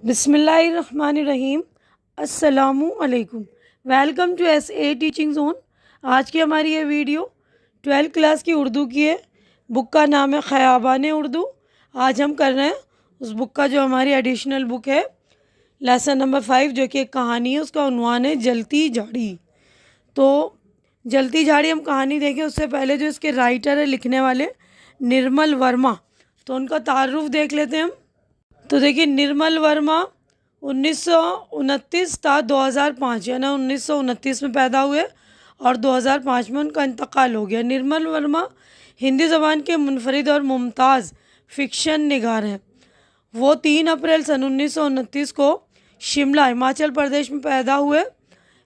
बिस्मिल्लाहिर्रहमानिर्रहीम। अस्सलामु अलैकुम। Welcome to SA teaching zone. आज की हमारी ये वीडियो 12th क्लास की उर्दू की है। बुक का नाम है ख़याबान उर्दू। आज हम कर रहे हैं उस बुक का जो हमारी एडिशनल बुक है, लेसन नंबर 5, जो कि एक कहानी है। उसका उन्वान है जलती झाड़ी। तो जलती झाड़ी हम कहानी देखें उससे पहले जो इसके राइटर है, लिखने वाले निर्मल वर्मा, तो उनका तारुफ देख लेते हैं हम। तो देखिए, निर्मल वर्मा 1929 था 2005, यानी 1929 में पैदा हुए और 2005 में उनका इंतकाल हो गया। निर्मल वर्मा हिंदी ज़बान के मुनफरिद और मुमताज़ फ़िक्शन निगार हैं। वो 3 अप्रैल सन 1929 को शिमला, हिमाचल प्रदेश में पैदा हुए।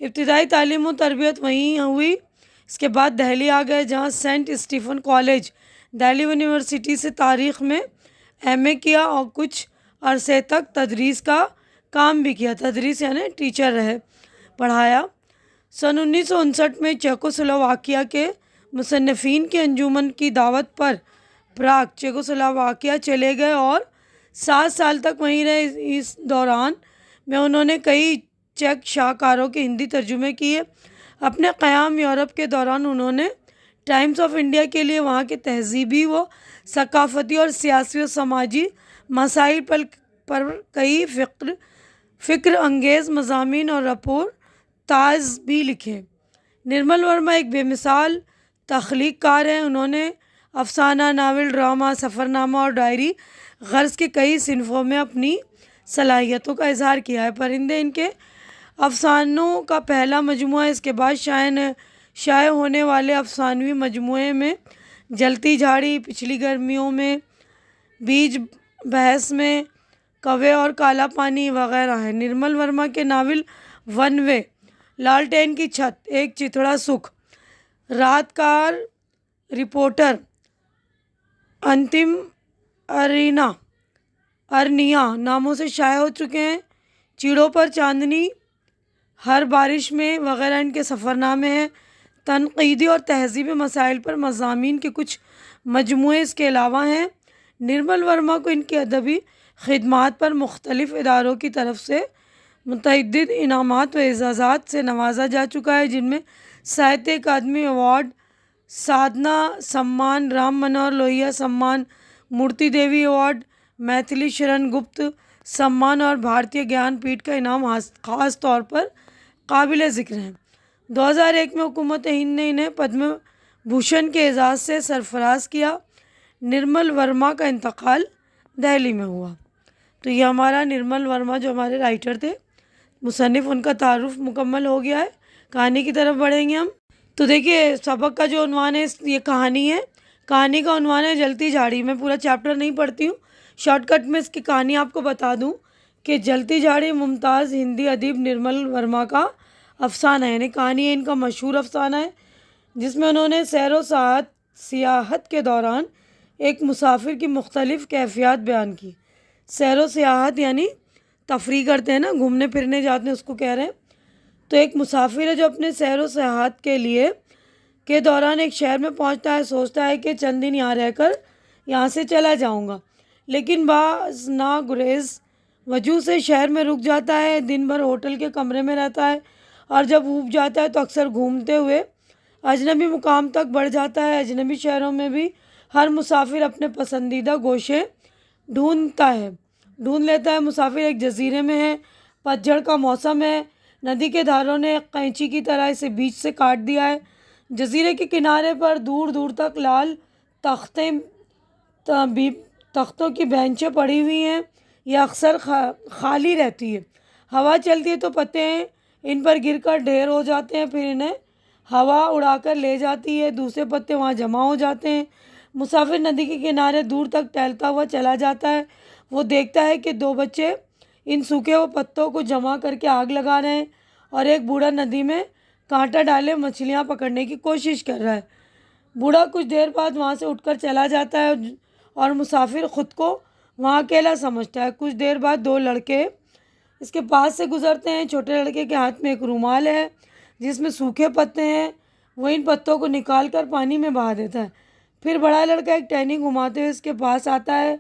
इब्तिदाई तालीम और तरबियत वहीं हुई। इसके बाद दिल्ली आ गए, जहाँ saint Stephen college, Delhi university से तारीख़ में MA किया और कुछ अरसे तक तदरीस का काम भी किया। तदरीस यानी टीचर रहे, पढ़ाया। सन 1959 में चेकोस्लोवाकिया के मुसन्निफ़ीन के अंजुमन की दावत पर प्राग, चेकोस्लोवाकिया चले गए और 7 साल तक वहीं रहे। इस दौरान में उन्होंने कई चेक शाहकारों के हिंदी तर्जुमे किए। अपने क़याम यूरोप के दौरान उन्होंने टाइम्स ऑफ इंडिया के लिए वहाँ के तहजीबी व सकाफ़ती और सियासी और समाजी मसाइल पर कई फ़िक्र अंगेज़ मज़ामीन और रिपोर्टाज भी लिखे। निर्मल वर्मा एक बेमिसाल तख्लीक़कार हैं। उन्होंने अफसाना, नावल, ड्रामा, सफ़रनामा और डायरी गर्ज़ के कई सिनफ़ों में अपनी सलाहियतों का इजहार किया है। परिंदे इनके अफसानों का पहला मजमुआ है। इसके बाद शाये होने वाले अफसानवी मजमुए में जलती झाड़ी, पिछली गर्मियों में, बीज बहस में, कौवे और काला पानी वगैरह हैं। निर्मल वर्मा के नावल वन वे, लालटेन की छत, एक चिथड़ा सुख, रातकार रिपोर्टर, अंतिम अरनिया नामों से शाये हो चुके हैं। चिड़ों पर चांदनी, हर बारिश में वगैरह इनके सफ़रनामे हैं। तनक़ीदी और तहज़ीबी मसाइल पर मज़ामीन के कुछ मजमुए इसके अलावा हैं। निर्मल वर्मा को इनकी अदबी ख़िदमात पर मुख्तलिफ़ इदारों की तरफ से मुतअद्दिद इनामात व एज़ाज़ात से नवाजा जा चुका है, जिनमें साहित्य अकादमी अवार्ड, साधना सम्मान, राम मनोहर लोहिया सम्मान, मूर्ति देवी अवार्ड, मैथिली शरण गुप्त सम्मान और भारतीय ज्ञानपीठ का इनाम ख़ास तौर पर काबिल ज़िक्र हैं। 2001 में हुकूमत हिंद ने इन्हें पद्म भूषण के एजाज़ से सरफराज किया। निर्मल वर्मा का इंतकाल दिल्ली में हुआ। तो ये हमारा निर्मल वर्मा जो हमारे राइटर थे, मुसन्निफ़, उनका तारुफ मुकम्मल हो गया है। कहानी की तरफ बढ़ेंगे हम। तो देखिए, सबक का जो उन्वान है, ये कहानी है। कहानी का उन्वान है जलती झाड़ी। मैं पूरा चैप्टर नहीं पढ़ती हूँ, शॉर्टकट में इसकी कहानी आपको बता दूँ कि जलती झाड़ी मुमताज़ हिंदी अदीब निर्मल वर्मा का अफसाना है, यानी कहानी है। इनका मशहूर अफसाना है, जिसमें उन्होंने सैर व सियाहत के दौरान एक मुसाफिर की मुख्तलिफ़ कैफियत बयान की। सैर व सियाहत यानी तफरी करते हैं ना, घूमने फिरने जाते हैं, उसको कह रहे हैं। तो एक मुसाफिर है जो अपने सैर व सियाहत के दौरान एक शहर में पहुंचता है। सोचता है कि चंद दिन यहाँ रहकर यहाँ से चला जाऊँगा, लेकिन बाज़ ना गुरेज़ वजह से शहर में रुक जाता है। दिन भर होटल के कमरे में रहता है और जब ऊब जाता है तो अक्सर घूमते हुए अजनबी मुकाम तक बढ़ जाता है। अजनबी शहरों में भी हर मुसाफिर अपने पसंदीदा गोशे ढूंढ लेता है। मुसाफिर एक जजीरे में है, पतझड़ का मौसम है, नदी के धारों ने कैंची की तरह इसे बीच से काट दिया है। जजीरे के किनारे पर दूर दूर तक लाल तख्तों की बेंचें पड़ी हुई हैं। यह अक्सर खाली रहती है। हवा चलती है तो पत्ते इन पर गिरकर ढेर हो जाते हैं, फिर इन्हें हवा उड़ाकर ले जाती है। दूसरे पत्ते वहाँ जमा हो जाते हैं। मुसाफिर नदी के किनारे दूर तक टहलता हुआ चला जाता है। वो देखता है कि 2 बच्चे इन सूखे हुए पत्तों को जमा करके आग लगा रहे हैं और एक बूढ़ा नदी में कांटा डाले मछलियाँ पकड़ने की कोशिश कर रहा है। बूढ़ा कुछ देर बाद वहाँ से उठकर चला जाता है और मुसाफिर ख़ुद को वहाँ अकेला समझता है। कुछ देर बाद 2 लड़के इसके पास से गुजरते हैं। छोटे लड़के के हाथ में एक रुमाल है जिसमें सूखे पत्ते हैं। वो इन पत्तों को निकाल कर पानी में बहा देता है। फिर बड़ा लड़का एक टहनी घुमाते हुए इसके पास आता है।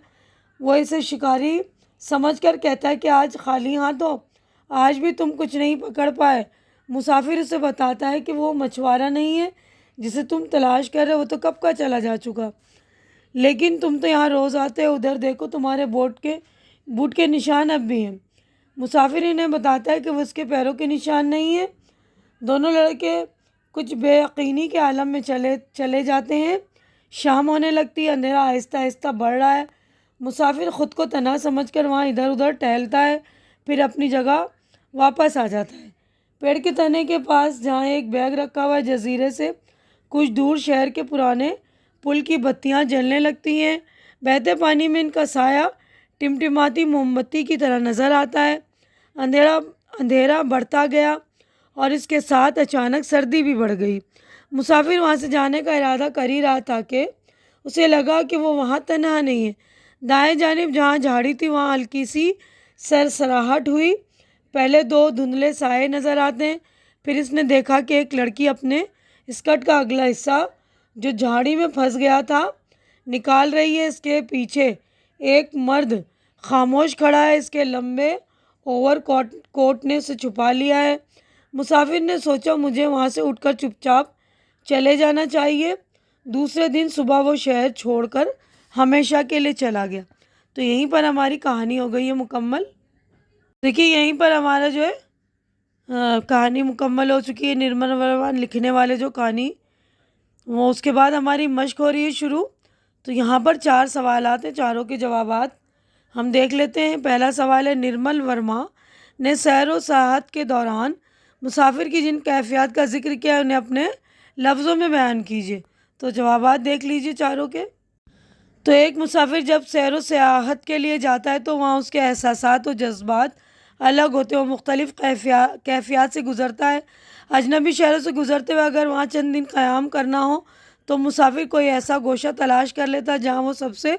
वो इसे शिकारी समझकर कहता है कि आज खाली हाथ हो, आज भी तुम कुछ नहीं पकड़ पाए। मुसाफिर उसे बताता है कि वो मछुआरा नहीं है जिसे तुम तलाश कर रहे हो, वो तो कब का चला जा चुका। लेकिन तुम तो यहाँ रोज़ आते हो, उधर देखो तुम्हारे बूट के निशान अब भी हैं। मुसाफिर इन्हें बताता है कि वो उसके पैरों के निशान नहीं है। दोनों लड़के कुछ बेयकीनी के आलम में चले जाते हैं। शाम होने लगती है, अंधेरा आहिस्ता आहिस्ता बढ़ रहा है। मुसाफिर ख़ुद को तन्हा समझकर वहाँ इधर उधर टहलता है, फिर अपनी जगह वापस आ जाता है। पेड़ के तने के पास जहाँ एक बैग रखा हुआ है, जजीरे से कुछ दूर शहर के पुराने पुल की बत्तियाँ जलने लगती हैं। बहते पानी में इनका साया टिमटिमाती मोमबत्ती की तरह नज़र आता है। अंधेरा अंधेरा बढ़ता गया और इसके साथ अचानक सर्दी भी बढ़ गई। मुसाफिर वहाँ से जाने का इरादा कर ही रहा था कि उसे लगा कि वो वहाँ तन्हा नहीं है। दाएं जानिब जहाँ झाड़ी थी वहाँ हल्की सी सरसराहट हुई। पहले दो धुंधले साए नज़र आते हैं, फिर इसने देखा कि एक लड़की अपने स्कर्ट का अगला हिस्सा जो झाड़ी में फंस गया था निकाल रही है। इसके पीछे एक मर्द खामोश खड़ा है, इसके लंबे कोट ने उसे छुपा लिया है। मुसाफिर ने सोचा मुझे वहाँ से उठकर चुपचाप चले जाना चाहिए। दूसरे दिन सुबह वो शहर छोड़कर हमेशा के लिए चला गया। तो यहीं पर हमारी कहानी हो गई है मुकम्मल। देखिए यहीं पर हमारा जो है कहानी मुकम्मल हो चुकी है। निर्मल वर्मा लिखने वाले जो कहानी, वो उसके बाद हमारी मश्क हो रही है शुरू। तो यहाँ पर 4 सवाल हैं, चारों के जवाबात हम देख लेते हैं। पहला सवाल है, निर्मल वर्मा ने सैर व सयाहत के दौरान मुसाफिर की जिन कैफियत का जिक्र किया है उन्हें अपने लफ्ज़ों में बयान कीजिए। तो जवाबात देख लीजिए चारों के। तो एक मुसाफिर जब सैर व सयाहत के लिए जाता है तो वहाँ उसके एहसासात और जज्बात अलग होते हैं, वो मुख्तलिफ़ कैफियत से गुज़रता है। अजनबी शहरों से गुज़रते हुए अगर वहाँ चंद दिन क़याम करना हो तो मुसाफिर कोई ऐसा गोशा तलाश कर लेता है जहाँ वो सबसे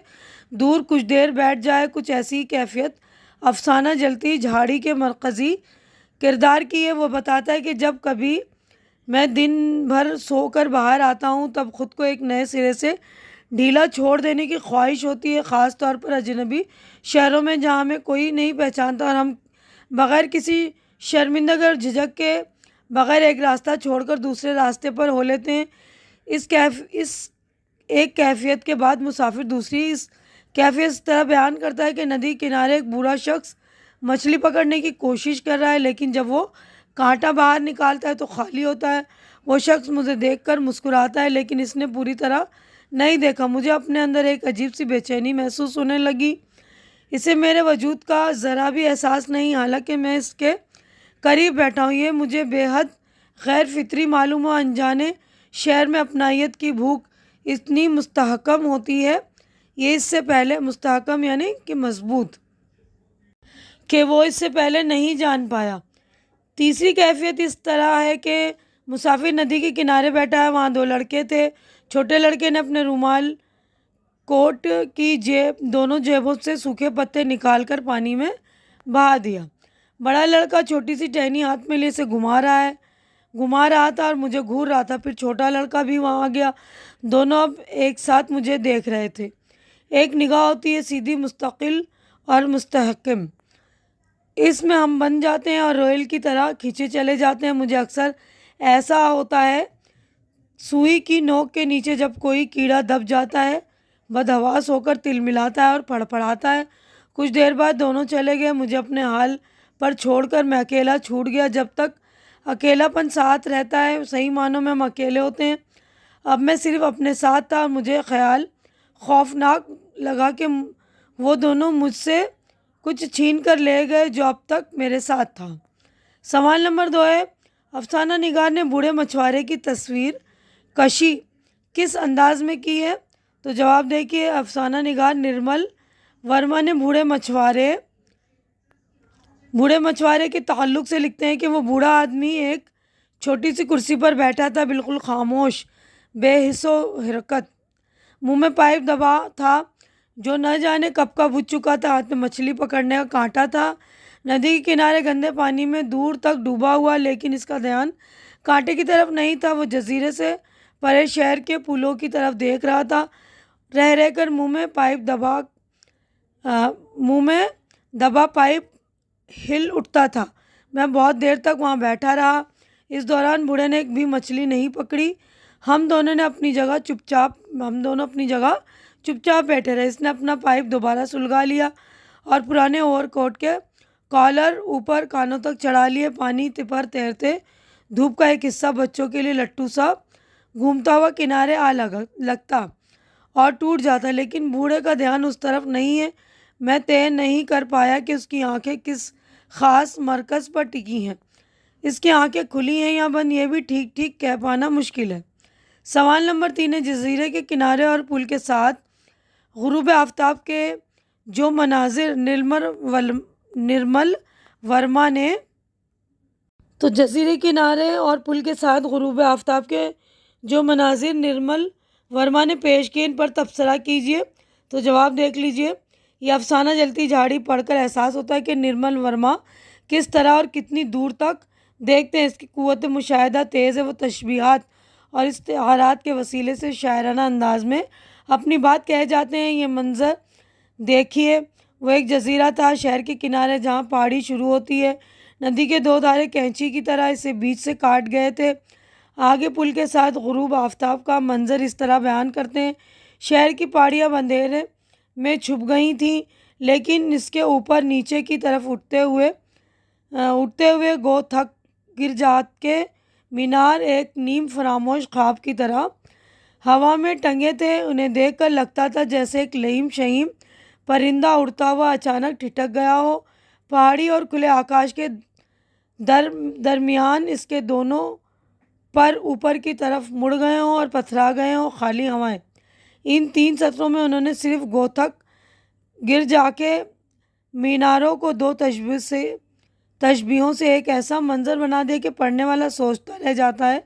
दूर कुछ देर बैठ जाए। कुछ ऐसी कैफियत अफसाना जलती झाड़ी के मरकज़ी किरदार की है। वो बताता है कि जब कभी मैं दिन भर सोकर बाहर आता हूँ तब ख़ुद को एक नए सिरे से ढीला छोड़ देने की ख्वाहिश होती है, ख़ास तौर पर अजनबी शहरों में जहाँ हमें कोई नहीं पहचानता और हम बग़ैर किसी शर्मिंदगी और झिझक के बग़ैर एक रास्ता छोड़कर दूसरे रास्ते पर हो लेते हैं। इस एक कैफियत के बाद मुसाफिर दूसरी इस कैफियत इस तरह बयान करता है कि नदी किनारे एक बूढ़ा शख्स मछली पकड़ने की कोशिश कर रहा है, लेकिन जब वो कांटा बाहर निकालता है तो खाली होता है। वो शख्स मुझे देखकर मुस्कुराता है, लेकिन इसने पूरी तरह नहीं देखा। मुझे अपने अंदर एक अजीब सी बेचैनी महसूस होने लगी। इसे मेरे वजूद का ज़रा भी एहसास नहीं, हालांकि मैं इसके करीब बैठा हूँ। ये मुझे बेहद गैर फितरी मालूम हो। अनजाने शहर में अपनायत की भूख इतनी मुस्तहकम होती है, ये इससे पहले मुस्तहकम यानी कि मजबूत, कि वो इससे पहले नहीं जान पाया। तीसरी कैफियत इस तरह है कि मुसाफिर नदी के किनारे बैठा है, वहाँ 2 लड़के थे। छोटे लड़के ने अपने रुमाल कोट की दोनों जेबों से सूखे पत्ते निकालकर पानी में बहा दिया। बड़ा लड़का छोटी सी टहनी हाथ में लिए से घुमा रहा था और मुझे घूर रहा था। फिर छोटा लड़का भी वहाँ आ गया। दोनों अब एक साथ मुझे देख रहे थे। एक निगाह होती है सीधी, मुस्तकिल और मुस्तहकम, इसमें हम बन जाते हैं और रोयल की तरह खींचे चले जाते हैं। मुझे अक्सर ऐसा होता है सुई की नोक के नीचे जब कोई कीड़ा दब जाता है, बदहवास होकर तिलमिलाता है और फड़फड़ाता है। कुछ देर बाद दोनों चले गए, मुझे अपने हाल पर छोड़कर मैं अकेला छूट गया। जब तक अकेलापन साथ रहता है सही मानों में हम अकेले होते हैं। अब मैं सिर्फ अपने साथ था और मुझे ख्याल खौफनाक लगा कि वो दोनों मुझसे कुछ छीन कर ले गए जो अब तक मेरे साथ था। सवाल नंबर 2 है, अफसाना निगार ने बूढ़े मछुआरे की तस्वीर कशी किस अंदाज में की है। तो जवाब देखिए, अफसाना निगार निर्मल वर्मा ने बूढ़े मछुआरे के ताल्लुक़ से लिखते हैं कि वो बूढ़ा आदमी एक छोटी सी कुर्सी पर बैठा था, बिल्कुल खामोश, बेहिस्सो हरकत, मुंह में पाइप दबा था जो न जाने कब का बुझ चुका था। हाथ में मछली पकड़ने का कांटा था। नदी के किनारे गंदे पानी में दूर तक डूबा हुआ, लेकिन इसका ध्यान कांटे की तरफ नहीं था। वो जजीरे से परे शहर के पुलों की तरफ देख रहा था। रह रहकर मुंह में दबा पाइप हिल उठता था। मैं बहुत देर तक वहाँ बैठा रहा। इस दौरान बूढ़े ने एक भी मछली नहीं पकड़ी। हम दोनों अपनी जगह चुपचाप बैठे रहे। इसने अपना पाइप दोबारा सुलगा लिया और पुराने ओवरकोट के कॉलर ऊपर कानों तक चढ़ा लिए। पानी पर तैरते धूप का एक हिस्सा बच्चों के लिए लट्टू सा घूमता हुआ किनारे लगता और टूट जाता, लेकिन बूढ़े का ध्यान उस तरफ नहीं है। मैं तय नहीं कर पाया कि उसकी आंखें किस खास मरकज़ पर टिकी हैं। इसकी आंखें खुली हैं या बंद, ये भी ठीक ठीक कह पाना मुश्किल है। सवाल नंबर 3 है, जजीरे के किनारे और पुल के साथ गुरूब आफ्ताब के जो मनाजिर निर्मल वर्मा ने तो जजीरे किनारे और पुल के साथ गुरूब आफ्ताब के जो मनाजिर निर्मल वर्मा ने पेश किए, इन पर तबसरा कीजिए। तो जवाब देख लीजिए। यह अफसाना जलती झाड़ी पढ़कर एहसास होता है कि निर्मल वर्मा किस तरह और कितनी दूर तक देखते हैं। इसकी कुव्वत मुशाहिदा तेज़ है। वो तशबीहात और इस्तिआरात के वसीले से शायराना अंदाज में अपनी बात कह जाते हैं। ये मंज़र देखिए, वो एक जजीरा था शहर के किनारे जहाँ पहाड़ी शुरू होती है। नदी के दो धारे कैंची की तरह इसे बीच से काट गए थे। आगे पुल के साथ गुरूब आफ्ताब का मंजर इस तरह बयान करते हैं। शहर की पहाड़ियाँ अंधेरे में छुप गई थीं, लेकिन इसके ऊपर नीचे की तरफ उठते हुए गो थक गिरजात के मीनार एक नीम फरामोश ख्वाब की तरह हवा में टंगे थे। उन्हें देखकर लगता था जैसे एक लहीम शहीम परिंदा उड़ता हुआ अचानक ठिठक गया हो। पहाड़ी और खुले आकाश के दरमियान इसके दोनों पर ऊपर की तरफ मुड़ गए हों और पथरा गए हों खाली हवाएं। इन 3 सत्रों में उन्होंने सिर्फ गोथक गिर जाके मीनारों को 2 तशबीहों से एक ऐसा मंजर बना दिया कि पढ़ने वाला सोचता रह जाता है।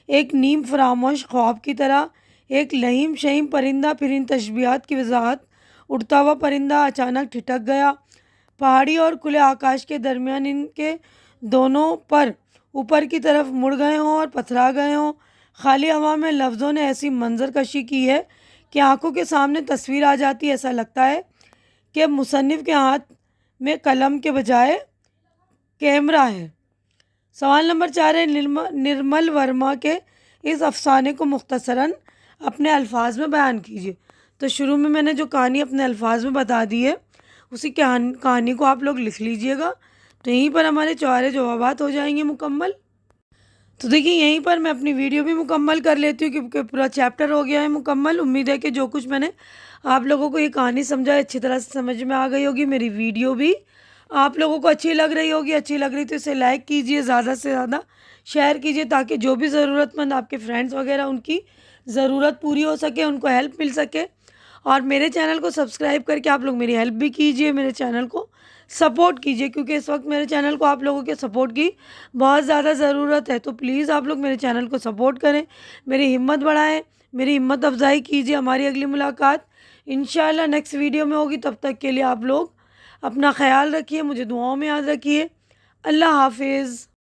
एक नीम फरामोश ख्वाब की तरह एक लहीम शहीम परिंदा। फिर इन तशबीहात की वजाहत। उड़ता हुआ परिंदा अचानक ठिठक गया। पहाड़ी और खुले आकाश के दरमियान इनके दोनों पर ऊपर की तरफ मुड़ गए हों और पथरा गए हों खाली हवा में। लफ्ज़ों ने ऐसी मंजर कशी की है कि आंखों के सामने तस्वीर आ जाती है। ऐसा लगता है कि मुसन्निफ़ के हाथ में कलम के बजाय कैमरा है। सवाल नंबर 4 है, निर्मल वर्मा के इस अफसाने को मुख्तसरन अपने अल्फाज में बयान कीजिए। तो शुरू में मैंने जो कहानी अपने अल्फाज में बता दी है, उसी कहानी को आप लोग लिख लीजिएगा। तो यहीं पर हमारे 4 जवाबात हो जाएंगे मुकम्मल। तो देखिए, यहीं पर मैं अपनी वीडियो भी मुकम्मल कर लेती हूँ क्योंकि पूरा चैप्टर हो गया है मुकम्मल। उम्मीद है कि जो कुछ मैंने आप लोगों को ये कहानी समझाई अच्छी तरह से समझ में आ गई होगी। मेरी वीडियो भी आप लोगों को अच्छी लग रही होगी। अच्छी लग रही तो इसे लाइक कीजिए, ज़्यादा से ज़्यादा शेयर कीजिए ताकि जो भी ज़रूरतमंद आपके फ्रेंड्स वगैरह उनकी ज़रूरत पूरी हो सके, उनको हेल्प मिल सके। और मेरे चैनल को सब्सक्राइब करके आप लोग मेरी हेल्प भी कीजिए, मेरे चैनल को सपोर्ट कीजिए क्योंकि इस वक्त मेरे चैनल को आप लोगों के सपोर्ट की बहुत ज़्यादा ज़रूरत है। तो प्लीज़ आप लोग मेरे चैनल को सपोर्ट करें, मेरी हिम्मत बढ़ाएं, मेरी हिम्मत अफजाई कीजिए। हमारी अगली मुलाकात इंशाल्लाह नेक्स्ट वीडियो में होगी। तब तक के लिए आप लोग अपना ख्याल रखिए, मुझे दुआओं में याद रखिए। अल्लाह हाफिज़।